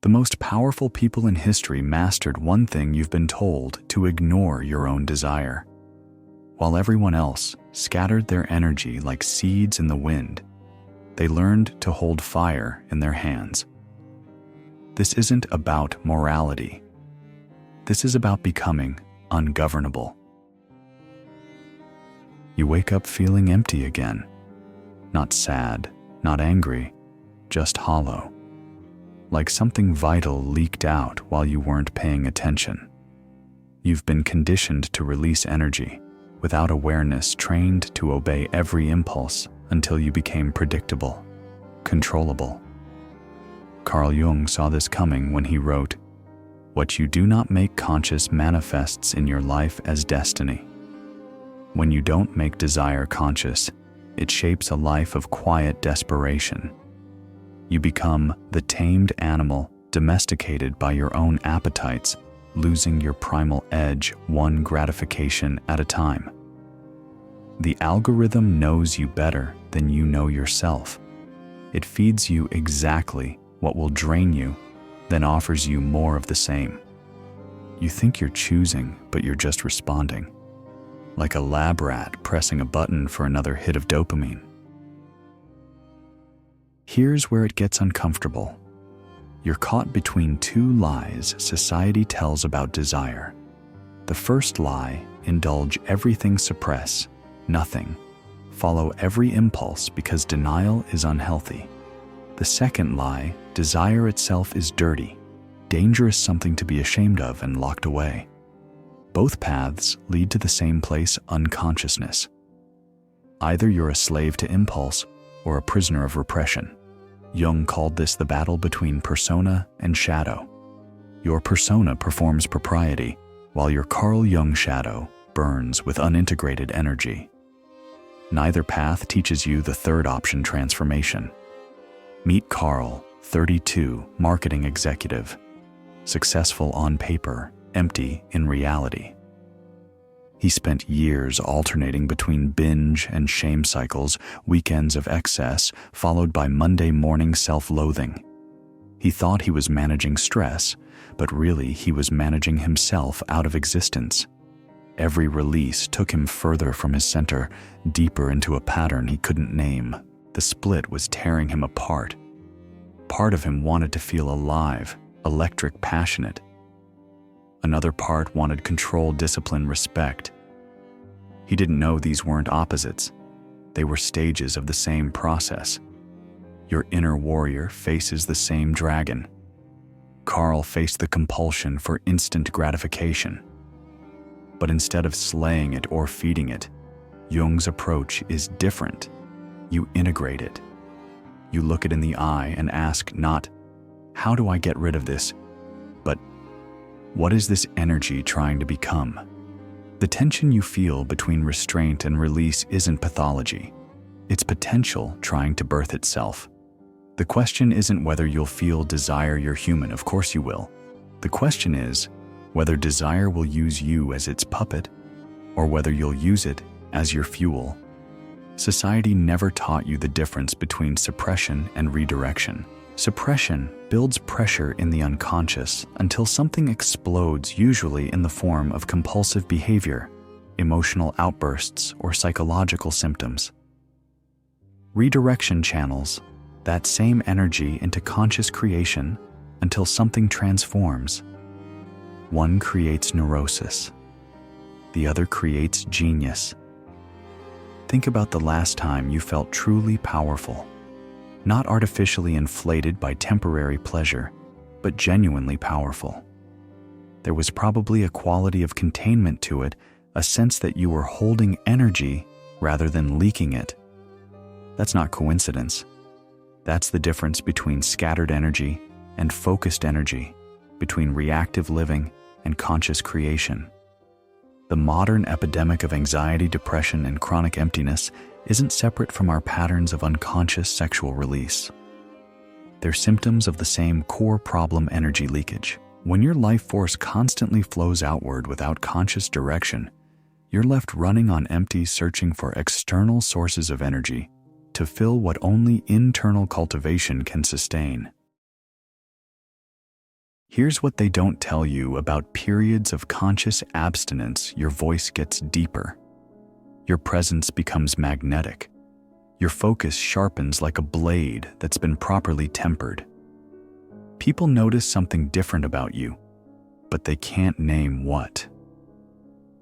The most powerful people in history mastered one thing: you've been told to ignore your own desire. While everyone else scattered their energy like seeds in the wind, they learned to hold fire in their hands. This isn't about morality. This is about becoming ungovernable. You wake up feeling empty again. Not sad, not angry, just hollow. Like something vital leaked out while you weren't paying attention. You've been conditioned to release energy, without awareness, trained to obey every impulse until you became predictable, controllable. Carl Jung saw this coming when he wrote, "What you do not make conscious manifests in your life as destiny." When you don't make desire conscious, it shapes a life of quiet desperation. You become the tamed animal domesticated by your own appetites, losing your primal edge one gratification at a time. The algorithm knows you better than you know yourself. It feeds you exactly what will drain you, then offers you more of the same. You think you're choosing, but you're just responding. Like a lab rat pressing a button for another hit of dopamine. Here's where it gets uncomfortable. You're caught between two lies society tells about desire. The first lie: indulge everything, suppress nothing, follow every impulse because denial is unhealthy. The second lie: desire itself is dirty, dangerous, something to be ashamed of and locked away. Both paths lead to the same place: unconsciousness. Either you're a slave to impulse or a prisoner of repression. Jung called this the battle between persona and shadow. Your persona performs propriety, while your Carl Jung shadow burns with unintegrated energy. Neither path teaches you the third option: transformation. Meet Carl, 32, marketing executive. Successful on paper, empty in reality. He spent years alternating between binge and shame cycles, weekends of excess, followed by Monday morning self-loathing. He thought he was managing stress, but really he was managing himself out of existence. Every release took him further from his center, deeper into a pattern he couldn't name. The split was tearing him apart. Part of him wanted to feel alive, electric, passionate. Another part wanted control, discipline, respect. He didn't know these weren't opposites. They were stages of the same process. Your inner warrior faces the same dragon. Carl faced the compulsion for instant gratification. But instead of slaying it or feeding it, Jung's approach is different. You integrate it. You look it in the eye and ask not, "How do I get rid of this?" but, "What is this energy trying to become?" The tension you feel between restraint and release isn't pathology. It's potential trying to birth itself. The question isn't whether you'll feel desire. You're human, of course you will. The question is whether desire will use you as its puppet, or whether you'll use it as your fuel. Society never taught you the difference between suppression and redirection. Suppression builds pressure in the unconscious until something explodes, usually in the form of compulsive behavior, emotional outbursts, or psychological symptoms. Redirection channels that same energy into conscious creation until something transforms. One creates neurosis. The other creates genius. Think about the last time you felt truly powerful. Not artificially inflated by temporary pleasure, but genuinely powerful. There was probably a quality of containment to it, a sense that you were holding energy rather than leaking it. That's not coincidence. That's the difference between scattered energy and focused energy, between reactive living and conscious creation. The modern epidemic of anxiety, depression, and chronic emptiness isn't separate from our patterns of unconscious sexual release. They're symptoms of the same core problem: energy leakage. When your life force constantly flows outward without conscious direction, you're left running on empty, searching for external sources of energy to fill what only internal cultivation can sustain. Here's what they don't tell you about periods of conscious abstinence. Your voice gets deeper. Your presence becomes magnetic. Your focus sharpens like a blade that's been properly tempered. People notice something different about you, but they can't name what.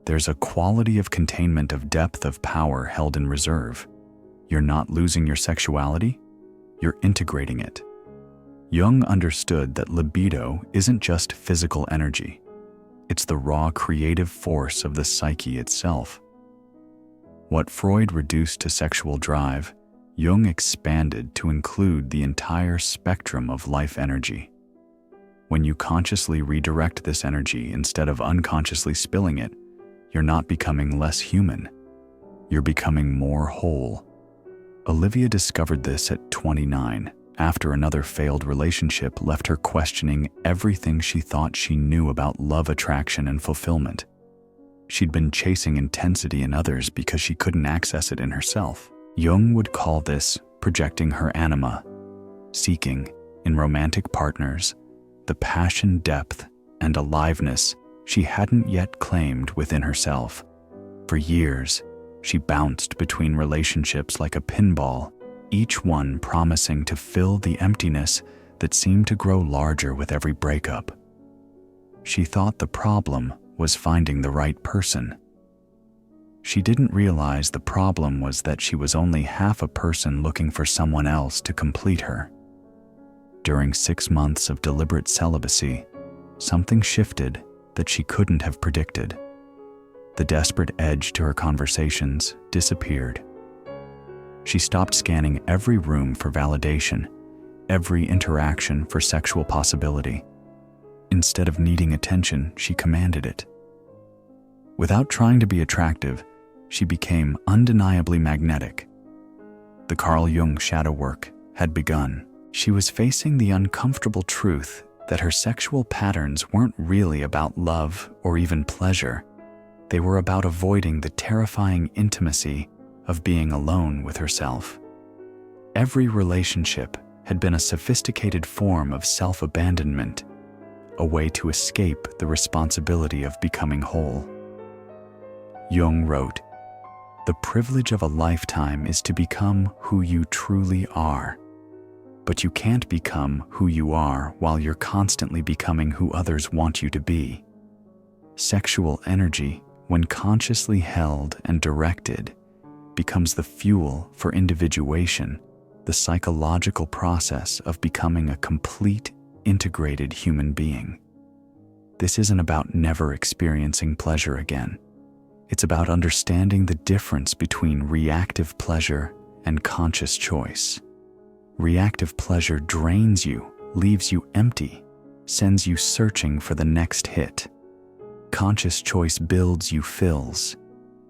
There's a quality of containment, of depth, of power held in reserve. You're not losing your sexuality, you're integrating it. Jung understood that libido isn't just physical energy. It's the raw creative force of the psyche itself. What Freud reduced to sexual drive, Jung expanded to include the entire spectrum of life energy. When you consciously redirect this energy instead of unconsciously spilling it, you're not becoming less human. You're becoming more whole. Olivia discovered this at 29, after another failed relationship left her questioning everything she thought she knew about love, attraction, and fulfillment. She'd been chasing intensity in others because she couldn't access it in herself. Jung would call this projecting her anima, seeking, in romantic partners, the passion, depth, and aliveness she hadn't yet claimed within herself. For years, she bounced between relationships like a pinball, each one promising to fill the emptiness that seemed to grow larger with every breakup. She thought the problem was finding the right person. She didn't realize the problem was that she was only half a person looking for someone else to complete her. During 6 months of deliberate celibacy, something shifted that she couldn't have predicted. The desperate edge to her conversations disappeared. She stopped scanning every room for validation, every interaction for sexual possibility. Instead of needing attention, she commanded it. Without trying to be attractive, she became undeniably magnetic. The Carl Jung shadow work had begun. She was facing the uncomfortable truth that her sexual patterns weren't really about love or even pleasure. They were about avoiding the terrifying intimacy of being alone with herself. Every relationship had been a sophisticated form of self-abandonment, a way to escape the responsibility of becoming whole. Jung wrote, "The privilege of a lifetime is to become who you truly are. But you can't become who you are while you're constantly becoming who others want you to be." Sexual energy, when consciously held and directed, becomes the fuel for individuation, the psychological process of becoming a complete, integrated human being. This isn't about never experiencing pleasure again. It's about understanding the difference between reactive pleasure and conscious choice. Reactive pleasure drains you, leaves you empty, sends you searching for the next hit. Conscious choice builds you, fills.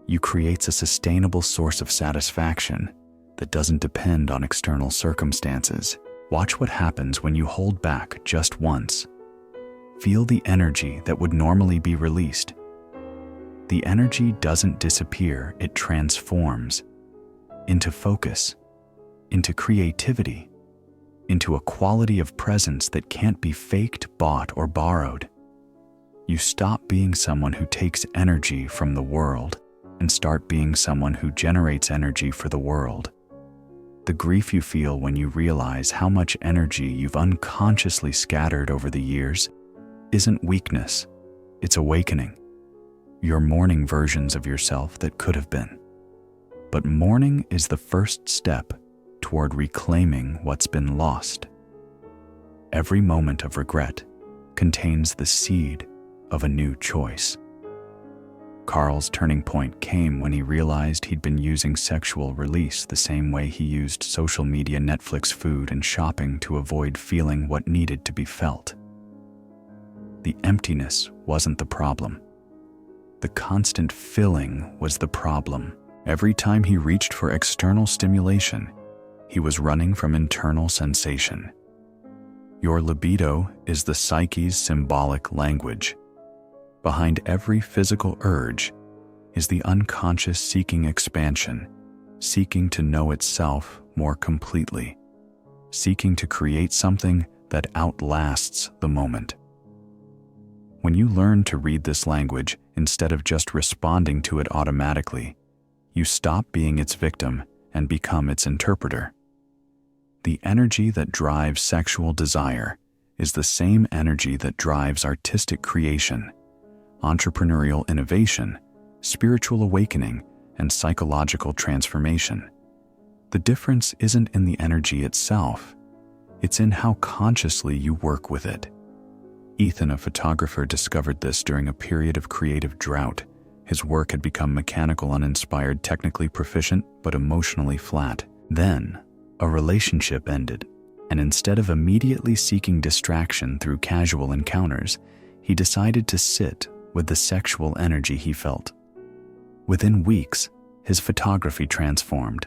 You creates a sustainable source of satisfaction that doesn't depend on external circumstances. Watch what happens when you hold back just once. Feel the energy that would normally be released. The energy doesn't disappear, it transforms into focus, into creativity, into a quality of presence that can't be faked, bought, or borrowed. You stop being someone who takes energy from the world and start being someone who generates energy for the world. The grief you feel when you realize how much energy you've unconsciously scattered over the years isn't weakness, it's awakening. You're mourning versions of yourself that could have been. But mourning is the first step toward reclaiming what's been lost. Every moment of regret contains the seed of a new choice. Carl's turning point came when he realized he'd been using sexual release the same way he used social media, Netflix, food, and shopping to avoid feeling what needed to be felt. The emptiness wasn't the problem. The constant filling was the problem. Every time he reached for external stimulation, he was running from internal sensation. Your libido is the psyche's symbolic language. Behind every physical urge is the unconscious seeking expansion, seeking to know itself more completely, seeking to create something that outlasts the moment. When you learn to read this language instead of just responding to it automatically, you stop being its victim and become its interpreter. The energy that drives sexual desire is the same energy that drives artistic creation, entrepreneurial innovation, spiritual awakening, and psychological transformation. The difference isn't in the energy itself, it's in how consciously you work with it. Ethan, a photographer, discovered this during a period of creative drought. His work had become mechanical, uninspired, technically proficient, but emotionally flat. Then, a relationship ended, and instead of immediately seeking distraction through casual encounters, he decided to sit with the sexual energy he felt. Within weeks, his photography transformed.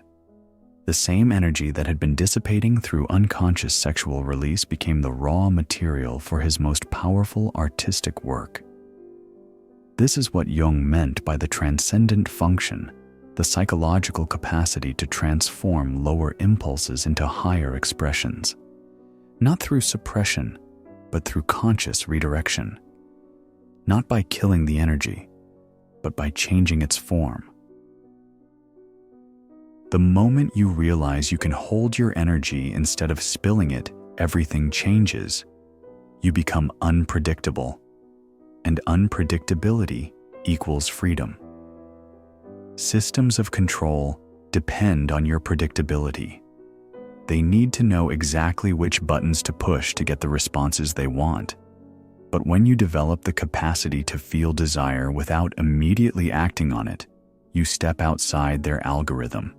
The same energy that had been dissipating through unconscious sexual release became the raw material for his most powerful artistic work. This is what Jung meant by the transcendent function, the psychological capacity to transform lower impulses into higher expressions. Not through suppression, but through conscious redirection. Not by killing the energy, but by changing its form. The moment you realize you can hold your energy instead of spilling it, everything changes. You become unpredictable, and unpredictability equals freedom. Systems of control depend on your predictability. They need to know exactly which buttons to push to get the responses they want. But when you develop the capacity to feel desire without immediately acting on it, you step outside their algorithm.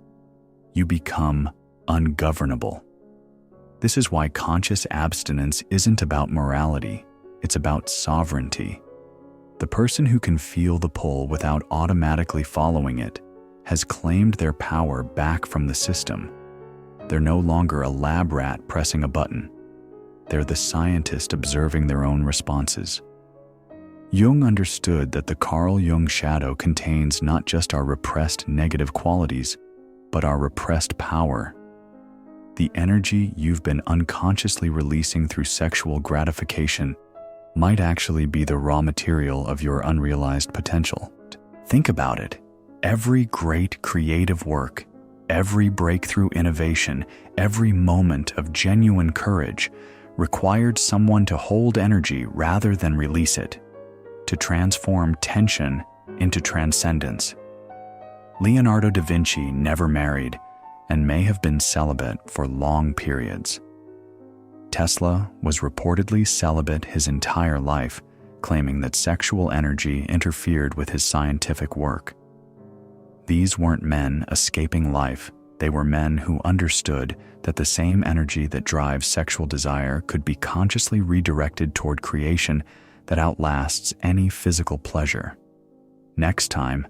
You become ungovernable. This is why conscious abstinence isn't about morality, it's about sovereignty. The person who can feel the pull without automatically following it has claimed their power back from the system. They're no longer a lab rat pressing a button. They're the scientist observing their own responses. Jung understood that the Carl Jung shadow contains not just our repressed negative qualities, but our repressed power. The energy you've been unconsciously releasing through sexual gratification might actually be the raw material of your unrealized potential. Think about it. Every great creative work, every breakthrough innovation, every moment of genuine courage required someone to hold energy rather than release it, to transform tension into transcendence. Leonardo da Vinci never married and may have been celibate for long periods. Tesla was reportedly celibate his entire life, claiming that sexual energy interfered with his scientific work. These weren't men escaping life, they were men who understood that the same energy that drives sexual desire could be consciously redirected toward creation that outlasts any physical pleasure. Next time,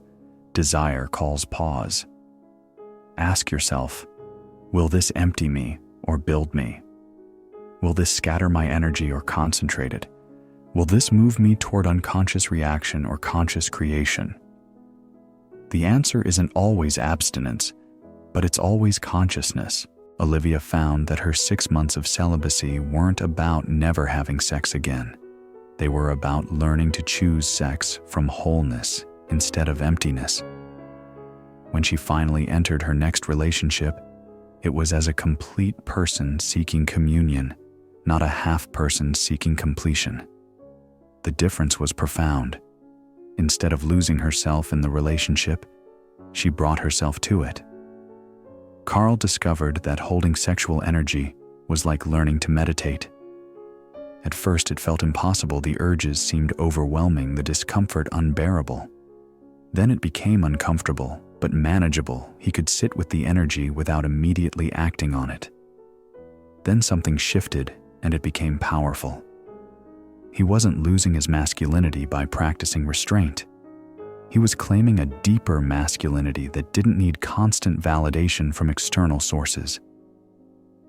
desire calls pause. Ask yourself, will this empty me or build me? Will this scatter my energy or concentrate it? Will this move me toward unconscious reaction or conscious creation? The answer isn't always abstinence, but it's always consciousness. Olivia found that her 6 months of celibacy weren't about never having sex again. They were about learning to choose sex from wholeness instead of emptiness. When she finally entered her next relationship, it was as a complete person seeking communion, not a half person seeking completion. The difference was profound. Instead of losing herself in the relationship, she brought herself to it. Carl discovered that holding sexual energy was like learning to meditate. At first it felt impossible, the urges seemed overwhelming, the discomfort unbearable. Then it became uncomfortable, but manageable. He could sit with the energy without immediately acting on it. Then something shifted, and it became powerful. He wasn't losing his masculinity by practicing restraint. He was claiming a deeper masculinity that didn't need constant validation from external sources.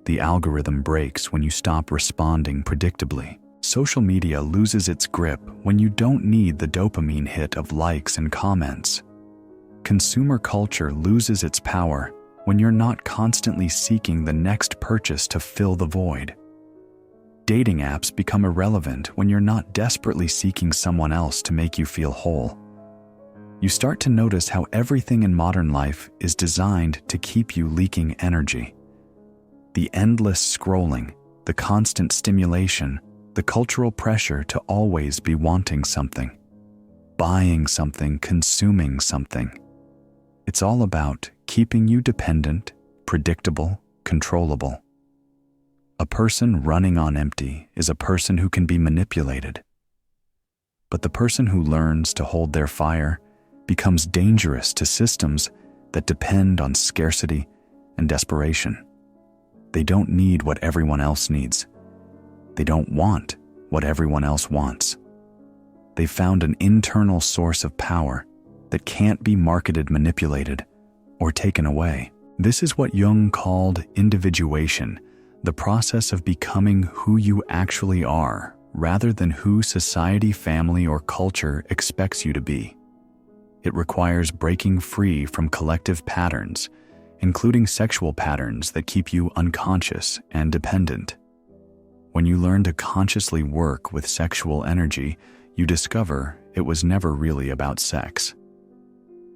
The algorithm breaks when you stop responding predictably. Social media loses its grip when you don't need the dopamine hit of likes and comments. Consumer culture loses its power when you're not constantly seeking the next purchase to fill the void. Dating apps become irrelevant when you're not desperately seeking someone else to make you feel whole. You start to notice how everything in modern life is designed to keep you leaking energy. The endless scrolling, the constant stimulation, the cultural pressure to always be wanting something, buying something, consuming something. It's all about keeping you dependent, predictable, controllable. A person running on empty is a person who can be manipulated. But the person who learns to hold their fire becomes dangerous to systems that depend on scarcity and desperation. They don't need what everyone else needs. They don't want what everyone else wants. They've found an internal source of power that can't be marketed, manipulated, or taken away. This is what Jung called individuation, the process of becoming who you actually are, rather than who society, family, or culture expects you to be. It requires breaking free from collective patterns, including sexual patterns that keep you unconscious and dependent. When you learn to consciously work with sexual energy, you discover it was never really about sex.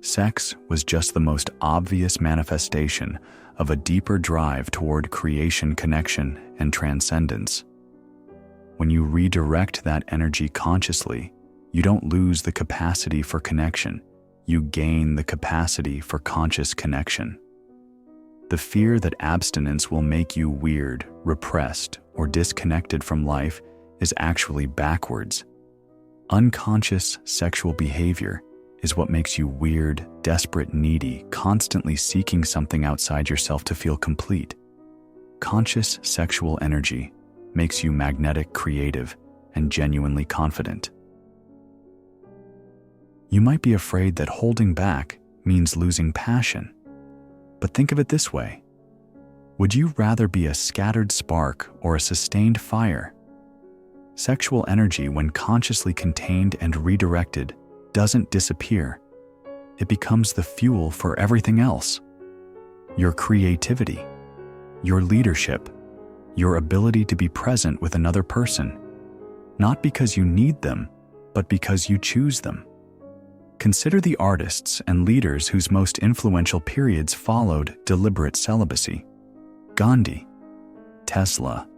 Sex was just the most obvious manifestation of a deeper drive toward creation, connection, and transcendence. When you redirect that energy consciously, you don't lose the capacity for connection, you gain the capacity for conscious connection. The fear that abstinence will make you weird, repressed, or disconnected from life is actually backwards. Unconscious sexual behavior is what makes you weird, desperate, needy, constantly seeking something outside yourself to feel complete. Conscious sexual energy makes you magnetic, creative, and genuinely confident. You might be afraid that holding back means losing passion. But think of it this way. Would you rather be a scattered spark or a sustained fire? Sexual energy, when consciously contained and redirected, doesn't disappear. It becomes the fuel for everything else. Your creativity, your leadership, your ability to be present with another person, not because you need them, but because you choose them. Consider the artists and leaders whose most influential periods followed deliberate celibacy. Gandhi, Tesla,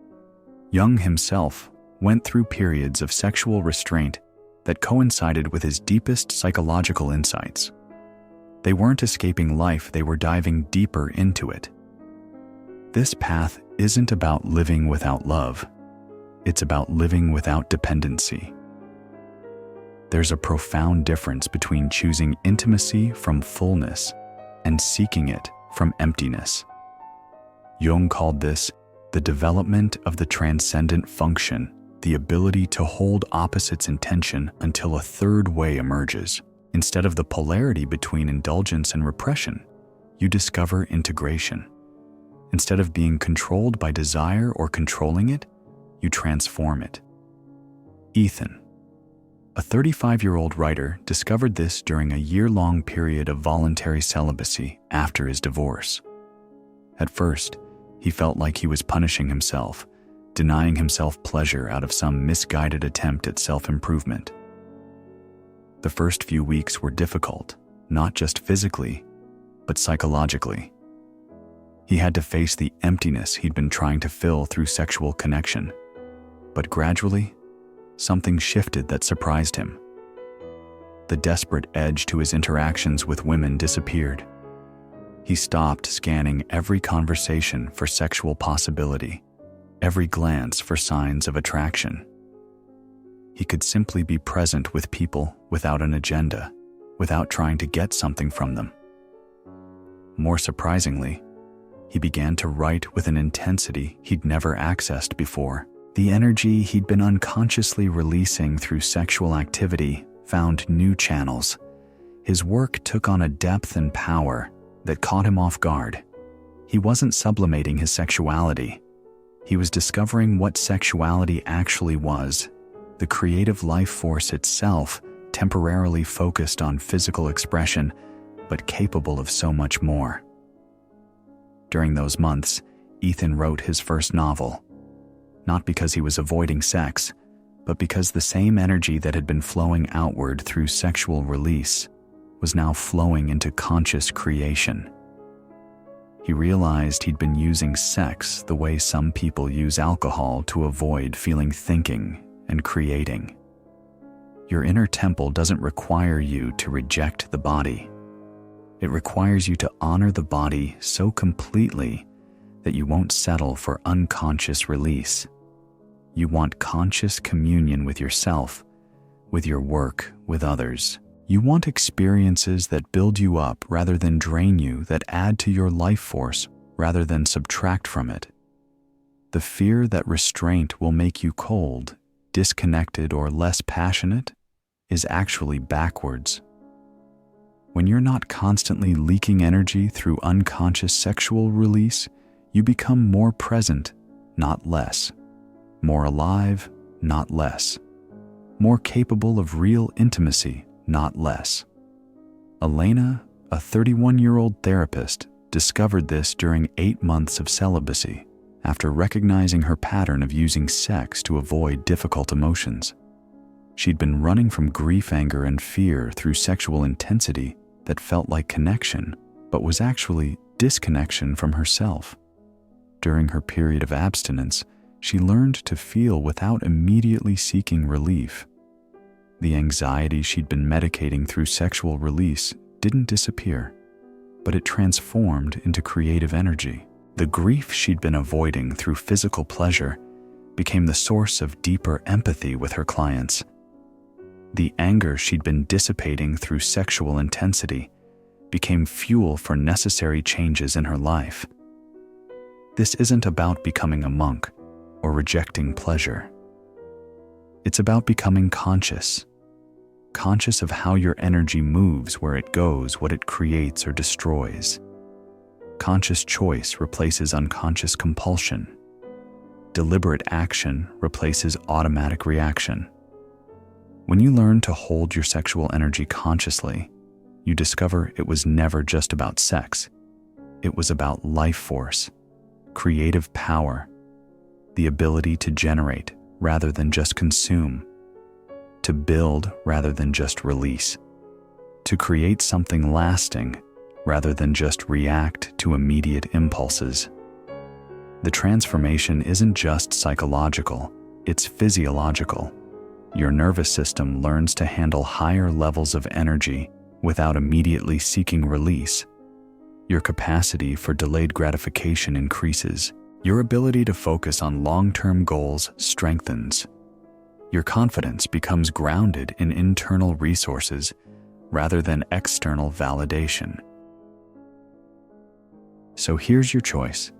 Jung himself went through periods of sexual restraint that coincided with his deepest psychological insights. They weren't escaping life, they were diving deeper into it. This path isn't about living without love. It's about living without dependency. There's a profound difference between choosing intimacy from fullness and seeking it from emptiness. Jung called this the development of the transcendent function, the ability to hold opposites in tension until a third way emerges. Instead of the polarity between indulgence and repression, you discover integration. Instead of being controlled by desire or controlling it, you transform it. Ethan, a 35-year-old writer, discovered this during a year-long period of voluntary celibacy after his divorce. At first, he felt like he was punishing himself, denying himself pleasure out of some misguided attempt at self-improvement. The first few weeks were difficult, not just physically, but psychologically. He had to face the emptiness he'd been trying to fill through sexual connection. But gradually, something shifted that surprised him. The desperate edge to his interactions with women disappeared. He stopped scanning every conversation for sexual possibility, every glance for signs of attraction. He could simply be present with people without an agenda, without trying to get something from them. More surprisingly, he began to write with an intensity he'd never accessed before. The energy he'd been unconsciously releasing through sexual activity found new channels. His work took on a depth and power that caught him off guard. He wasn't sublimating his sexuality. He was discovering what sexuality actually was, the creative life force itself, temporarily focused on physical expression, but capable of so much more. During those months, Ethan wrote his first novel. not because he was avoiding sex, but because the same energy that had been flowing outward through sexual release was now flowing into conscious creation. He realized he'd been using sex the way some people use alcohol to avoid feeling thinking and creating. Your inner temple doesn't require you to reject the body. It requires you to honor the body so completely that you won't settle for unconscious release. You want conscious communion with yourself, with your work, with others. You want experiences that build you up rather than drain you, that add to your life force rather than subtract from it. The fear that restraint will make you cold, disconnected, or less passionate is actually backwards. When you're not constantly leaking energy through unconscious sexual release, you become more present, not less. More alive, not less. More capable of real intimacy, not less. Elena, a 31-year-old therapist, discovered this during 8 months of celibacy, after recognizing her pattern of using sex to avoid difficult emotions. She'd been running from grief, anger, and fear through sexual intensity that felt like connection, but was actually disconnection from herself. During her period of abstinence, she learned to feel without immediately seeking relief. The anxiety she'd been medicating through sexual release didn't disappear, but it transformed into creative energy. The grief she'd been avoiding through physical pleasure became the source of deeper empathy with her clients. The anger she'd been dissipating through sexual intensity became fuel for necessary changes in her life. This isn't about becoming a monk or rejecting pleasure. It's about becoming conscious of how your energy moves, where it goes, what it creates or destroys. Conscious choice replaces unconscious compulsion. Deliberate action replaces automatic reaction. When you learn to hold your sexual energy consciously, you discover it was never just about sex. It was about life force, creative power, the ability to generate rather than just consume, to build rather than just release, to create something lasting rather than just react to immediate impulses. The transformation isn't just psychological, it's physiological. Your nervous system learns to handle higher levels of energy without immediately seeking release. Your capacity for delayed gratification increases. Your ability to focus on long-term goals strengthens. Your confidence becomes grounded in internal resources rather than external validation. So here's your choice.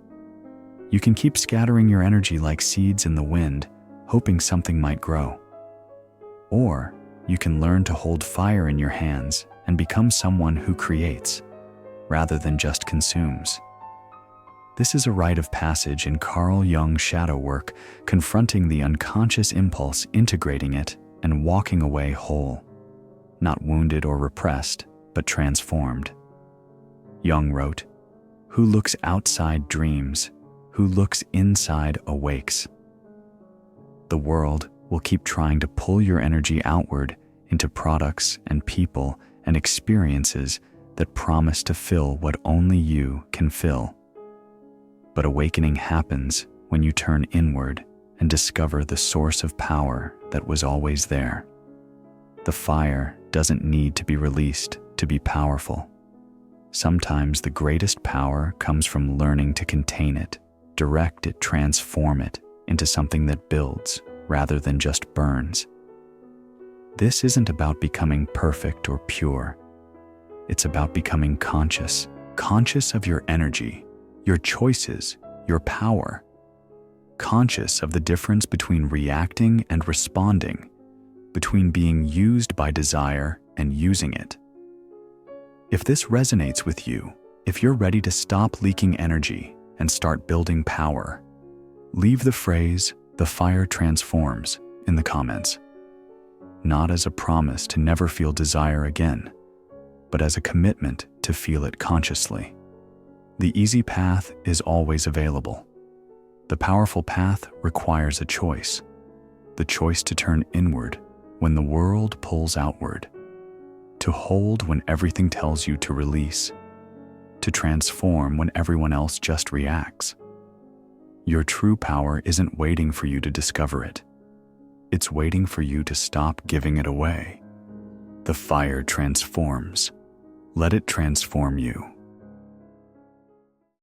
You can keep scattering your energy like seeds in the wind, hoping something might grow. Or you can learn to hold fire in your hands and become someone who creates, rather than just consumes. This is a rite of passage in Carl Jung's shadow work, confronting the unconscious impulse, integrating it, and walking away whole. Not wounded or repressed, but transformed. Jung wrote, "Who looks outside dreams, who looks inside awakes." The world will keep trying to pull your energy outward into products and people and experiences that promise to fill what only you can fill. But awakening happens when you turn inward and discover the source of power that was always there. The fire doesn't need to be released to be powerful. Sometimes the greatest power comes from learning to contain it, direct it, transform it into something that builds rather than just burns. This isn't about becoming perfect or pure. It's about becoming conscious of your energy, your choices, your power. Conscious of the difference between reacting and responding, between being used by desire and using it. If this resonates with you, if you're ready to stop leaking energy and start building power, leave the phrase, "the fire transforms," in the comments. Not as a promise to never feel desire again, but as a commitment to feel it consciously. The easy path is always available. The powerful path requires a choice. The choice to turn inward when the world pulls outward. To hold when everything tells you to release. To transform when everyone else just reacts. Your true power isn't waiting for you to discover it. It's waiting for you to stop giving it away. The fire transforms. Let it transform you.